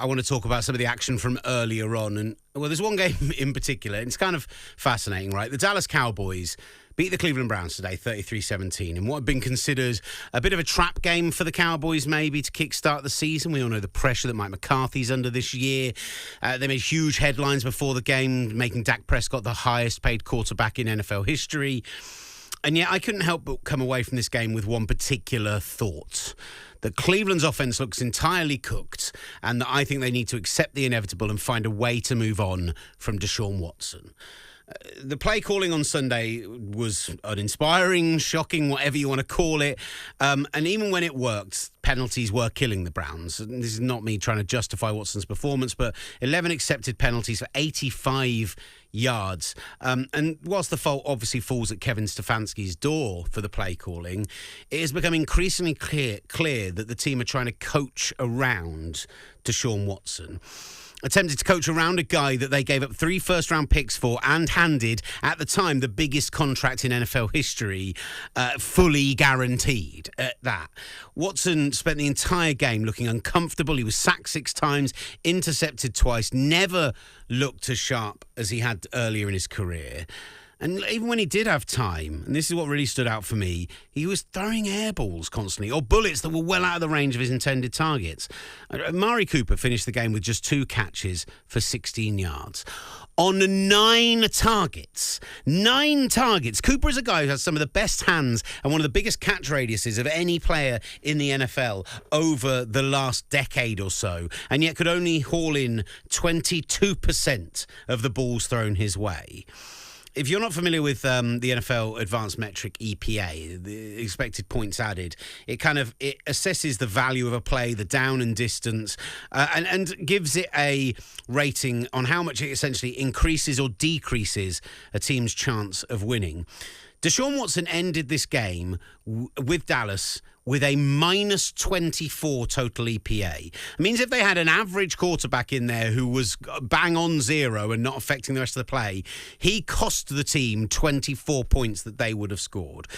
I want to talk about some of the action from earlier on. And, well, there's one game in particular, and it's kind of fascinating, right? The Dallas Cowboys beat the Cleveland Browns today, 33-17, in what had been considered a bit of a trap game for the Cowboys, maybe, to kickstart the season. We all know the pressure that Mike McCarthy's under this year. They made huge headlines before the game, making Dak Prescott the highest-paid quarterback in NFL history. And yet I couldn't help but come away from this game with one particular thought. That Cleveland's offense looks entirely cooked, and that I think they need to accept the inevitable and find a way to move on from Deshaun Watson. The play calling on Sunday was uninspiring, shocking, whatever you want to call it. And even when it worked, penalties were killing the Browns. And this is not me trying to justify Watson's performance, but 11 accepted penalties for 85 yards. And whilst the fault obviously falls at Kevin Stefanski's door for the play calling, it has become increasingly clear that the team are trying to coach around Deshaun Watson. Attempted to coach around a guy that they gave up 3 first-round picks for and handed, at the time, the biggest contract in NFL history, fully guaranteed at that. Watson spent the entire game looking uncomfortable. He was sacked 6 times, intercepted twice, never looked as sharp as he had earlier in his career. And even when he did have time, and this is what really stood out for me, he was throwing air balls constantly, or bullets that were well out of the range of his intended targets. Amari Cooper finished the game with just 2 catches for 16 yards. On 9 targets. 9 targets. Cooper is a guy who has some of the best hands and one of the biggest catch radiuses of any player in the NFL over the last decade or so, and yet could only haul in 22% of the balls thrown his way. If you're not familiar with the NFL advanced metric EPA, the expected points added, it assesses the value of a play, the down and distance, and gives it a rating on how much it essentially increases or decreases a team's chance of winning. Deshaun Watson ended this game with Dallas with a minus 24 total EPA. It means if they had an average quarterback in there who was bang on 0 and not affecting the rest of the play, he cost the team 24 points that they would have scored.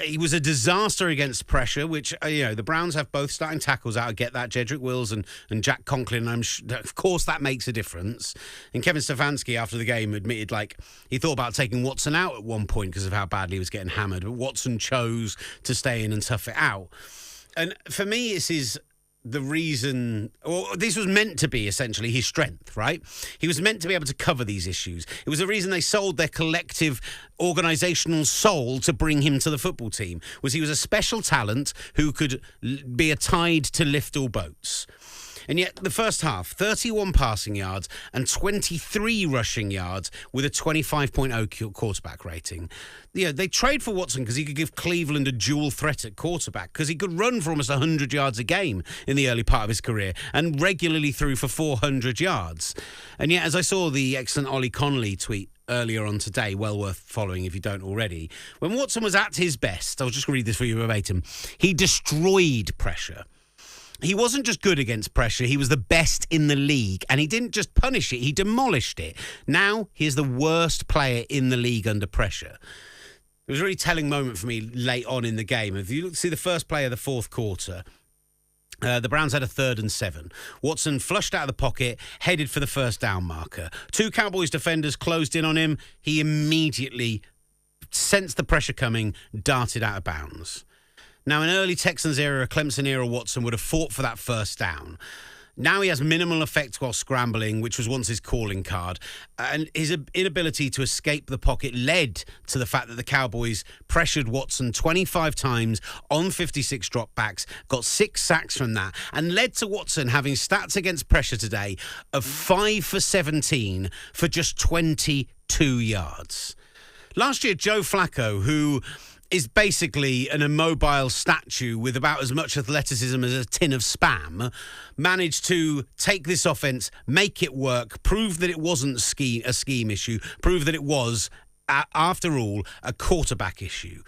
He was a disaster against pressure, which, the Browns have both starting tackles out. I get that, Jedrick Wills and Jack Conklin. Of course, that makes a difference. And Kevin Stefanski, after the game, admitted, he thought about taking Watson out at one point because of how badly he was getting hammered. But Watson chose to stay in and tough it out. And for me, this is the reason, or this was meant to be essentially his strength, right? He was meant to be able to cover these issues. It was the reason they sold their collective organisational soul to bring him to the football team, was he was a special talent who could be a tide to lift all boats. And yet the first half, 31 passing yards and 23 rushing yards with a 25.0 quarterback rating. They trade for Watson because he could give Cleveland a dual threat at quarterback, because he could run for almost 100 yards a game in the early part of his career and regularly threw for 400 yards. And yet, as I saw the excellent Ollie Connolly tweet earlier on today, well worth following if you don't already, when Watson was at his best, I'll just read this for you verbatim, he destroyed pressure. He wasn't just good against pressure, he was the best in the league. And he didn't just punish it, he demolished it. Now, he's the worst player in the league under pressure. It was a really telling moment for me late on in the game. If you see the first play of the fourth quarter, the Browns had a 3rd and 7. Watson flushed out of the pocket, headed for the first down marker. 2 Cowboys defenders closed in on him. He immediately sensed the pressure coming, darted out of bounds. Now, in early Texans era, Clemson era, Watson would have fought for that first down. Now he has minimal effect while scrambling, which was once his calling card. And his inability to escape the pocket led to the fact that the Cowboys pressured Watson 25 times on 56 dropbacks, got 6 sacks from that, and led to Watson having stats against pressure today of 5 for 17 for just 22 yards. Last year, Joe Flacco, who is basically an immobile statue with about as much athleticism as a tin of Spam, managed to take this offense, make it work, prove that it wasn't a scheme issue, prove that it was, after all, a quarterback issue.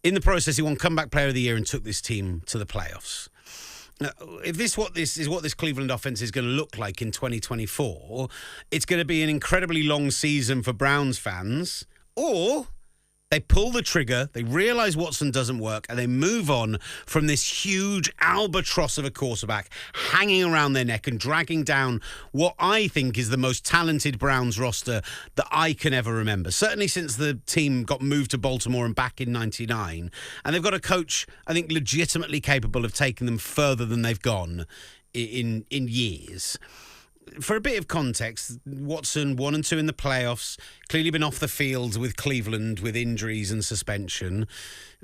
In the process, he won Comeback Player of the Year and took this team to the playoffs. Now, if this is what this Cleveland offense is going to look like in 2024, it's going to be an incredibly long season for Browns fans, or They pull the trigger, they realise Watson doesn't work, and they move on from this huge albatross of a quarterback hanging around their neck and dragging down what I think is the most talented Browns roster that I can ever remember. Certainly since the team got moved to Baltimore and back in '99. And they've got a coach, I think, legitimately capable of taking them further than they've gone in years. For a bit of context, Watson 1-2 in the playoffs, clearly been off the field with Cleveland with injuries and suspension.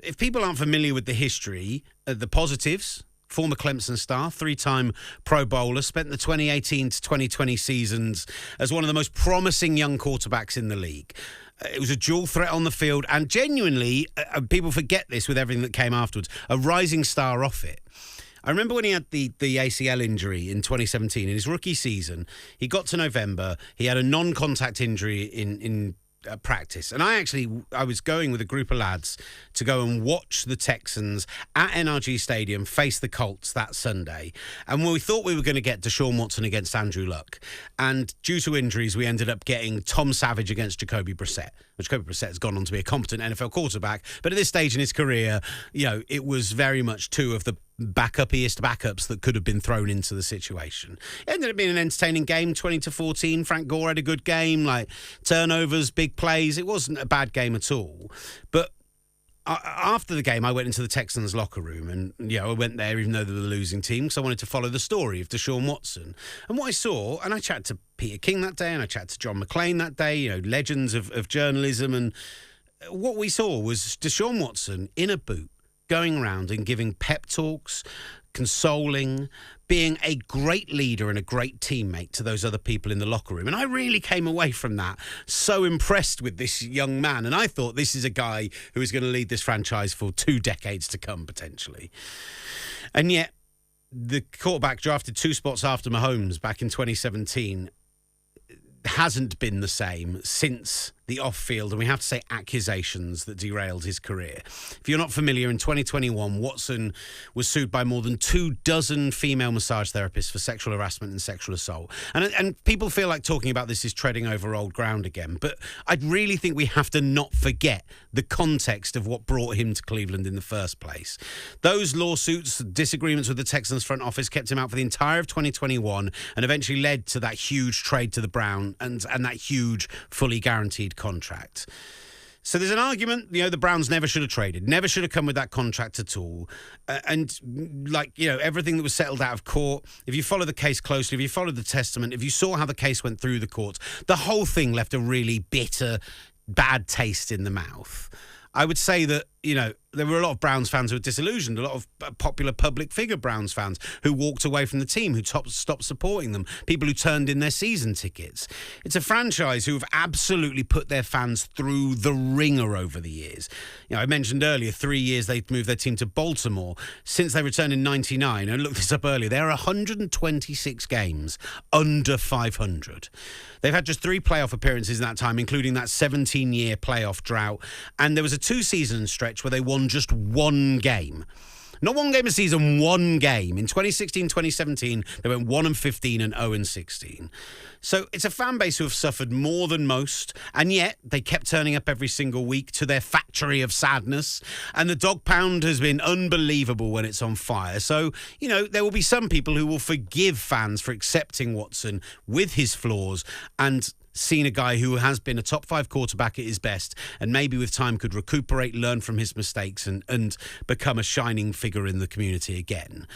If people aren't familiar with the history, the positives: former Clemson star, 3-time Pro Bowler, spent the 2018 to 2020 seasons as one of the most promising young quarterbacks in the league. It was a dual threat on the field, and genuinely, people forget this with everything that came afterwards, a rising star off it. I remember when he had the ACL injury in 2017, in his rookie season, he got to November, he had a non-contact injury in practice. And I was going with a group of lads to go and watch the Texans at NRG Stadium face the Colts that Sunday. And we thought we were going to get Deshaun Watson against Andrew Luck. And due to injuries, we ended up getting Tom Savage against Jacoby Brissett. Jacoby Brissett has gone on to be a competent NFL quarterback. But at this stage in his career, it was very much two of the backups that could have been thrown into the situation. It ended up being an entertaining game, 20-14. Frank Gore had a good game, like turnovers, big plays. It wasn't a bad game at all. But after the game, I went into the Texans locker room, and I went there even though they were the losing team, because I wanted to follow the story of Deshaun Watson. And what I saw, and I chatted to Peter King that day, and I chatted to John McClain that day, legends of journalism, and what we saw was Deshaun Watson in a boot, going around and giving pep talks, consoling, being a great leader and a great teammate to those other people in the locker room. And I really came away from that so impressed with this young man. And I thought, this is a guy who is going to lead this franchise for 2 decades to come, potentially. And yet, the quarterback drafted 2 spots after Mahomes back in 2017 hasn't been the same since the off-field, and we have to say accusations that derailed his career. If you're not familiar, in 2021, Watson was sued by more than 24 female massage therapists for sexual harassment and sexual assault. And people feel like talking about this is treading over old ground again, but I really think we have to not forget the context of what brought him to Cleveland in the first place. Those lawsuits, disagreements with the Texans front office kept him out for the entire of 2021 and eventually led to that huge trade to the Browns and that huge fully guaranteed contract. So there's an argument, the Browns never should have traded, never should have come with that contract at all. Everything that was settled out of court, if you follow the case closely, if you followed the testament, if you saw how the case went through the courts, the whole thing left a really bitter, bad taste in the mouth. I would say that, there were a lot of Browns fans who were disillusioned, a lot of popular public figure Browns fans who walked away from the team, who stopped supporting them, people who turned in their season tickets. It's a franchise who have absolutely put their fans through the ringer over the years. I mentioned earlier, 3 years they've moved their team to Baltimore. Since they returned in '99, I looked this up earlier, there are 126 games under 500. They've had just 3 playoff appearances in that time, including that 17-year playoff drought. And there was a 2-season stretch where they won just 1 game. Not 1 game a season, 1 game. In 2016-2017, they went 1-15 and 0-16. So it's a fan base who have suffered more than most, and yet they kept turning up every single week to their factory of sadness. And the dog pound has been unbelievable when it's on fire. So, there will be some people who will forgive fans for accepting Watson with his flaws and seen a guy who has been a top 5 quarterback at his best and maybe with time could recuperate, learn from his mistakes and become a shining figure in the community again.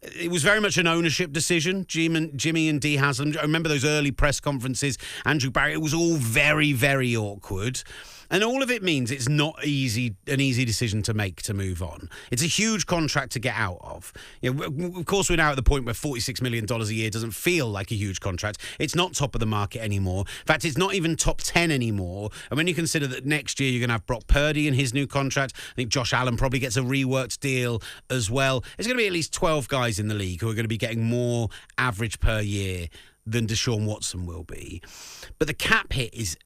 It was very much an ownership decision, Jimmy and Dee Haslam. I remember those early press conferences, Andrew Barry, it was all very, very awkward. And all of it means it's not an easy decision to make to move on. It's a huge contract to get out of. Of course, we're now at the point where $46 million a year doesn't feel like a huge contract. It's not top of the market anymore. In fact, it's not even top 10 anymore. And when you consider that next year you're going to have Brock Purdy in his new contract, I think Josh Allen probably gets a reworked deal as well. There's going to be at least 12 guys in the league who are going to be getting more average per year than Deshaun Watson will be. But the cap hit is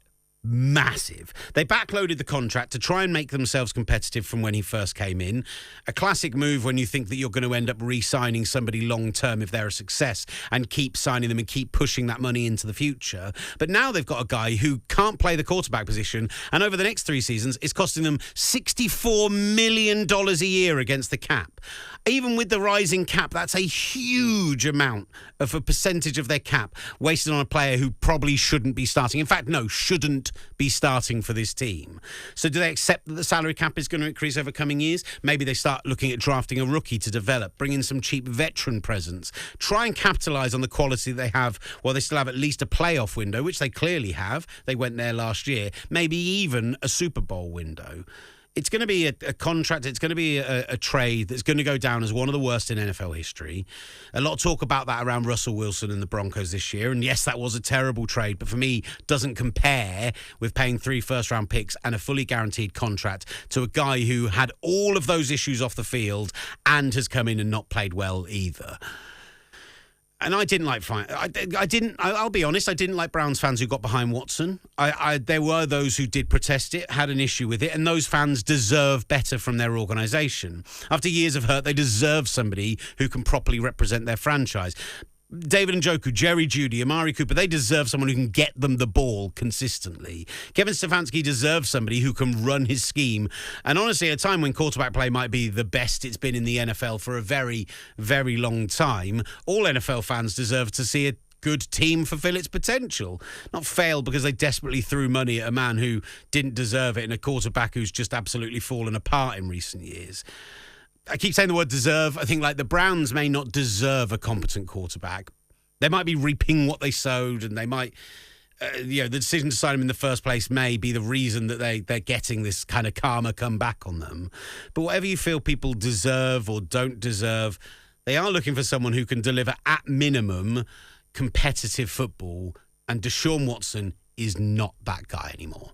massive. They backloaded the contract to try and make themselves competitive from when he first came in. A classic move when you think that you're going to end up re-signing somebody long-term if they're a success and keep signing them and keep pushing that money into the future. But now they've got a guy who can't play the quarterback position, and over the next 3 seasons, it's costing them $64 million a year against the cap. Even with the rising cap, that's a huge amount of a percentage of their cap wasted on a player who probably shouldn't be starting. In fact, no, shouldn't be starting for this team. So do they accept that the salary cap is going to increase over coming years? Maybe they start looking at drafting a rookie to develop, bring in some cheap veteran presence, try and capitalise on the quality they have while they still have at least a playoff window, which they clearly have. They went there last year. Maybe even a Super Bowl window. It's going to be a contract, it's going to be a trade that's going to go down as one of the worst in NFL history. A lot of talk about that around Russell Wilson and the Broncos this year. And yes, that was a terrible trade, but for me, doesn't compare with paying 3 first-round picks and a fully guaranteed contract to a guy who had all of those issues off the field and has come in and not played well either. And I didn't like I'll be honest, I didn't like Browns fans who got behind Watson. There were those who did protest it, had an issue with it, and those fans deserve better from their organisation. After years of hurt, they deserve somebody who can properly represent their franchise. David Njoku, Jerry Jeudy, Amari Cooper, they deserve someone who can get them the ball consistently. Kevin Stefanski deserves somebody who can run his scheme. And honestly, at a time when quarterback play might be the best it's been in the NFL for a very, very long time, all NFL fans deserve to see a good team fulfill its potential. Not fail because they desperately threw money at a man who didn't deserve it and a quarterback who's just absolutely fallen apart in recent years. I keep saying the word deserve. I think like the Browns may not deserve a competent quarterback. They might be reaping what they sowed, and they might, the decision to sign him in the first place may be the reason that they're getting this kind of karma come back on them. But whatever you feel people deserve or don't deserve, they are looking for someone who can deliver at minimum competitive football, and Deshaun Watson is not that guy anymore.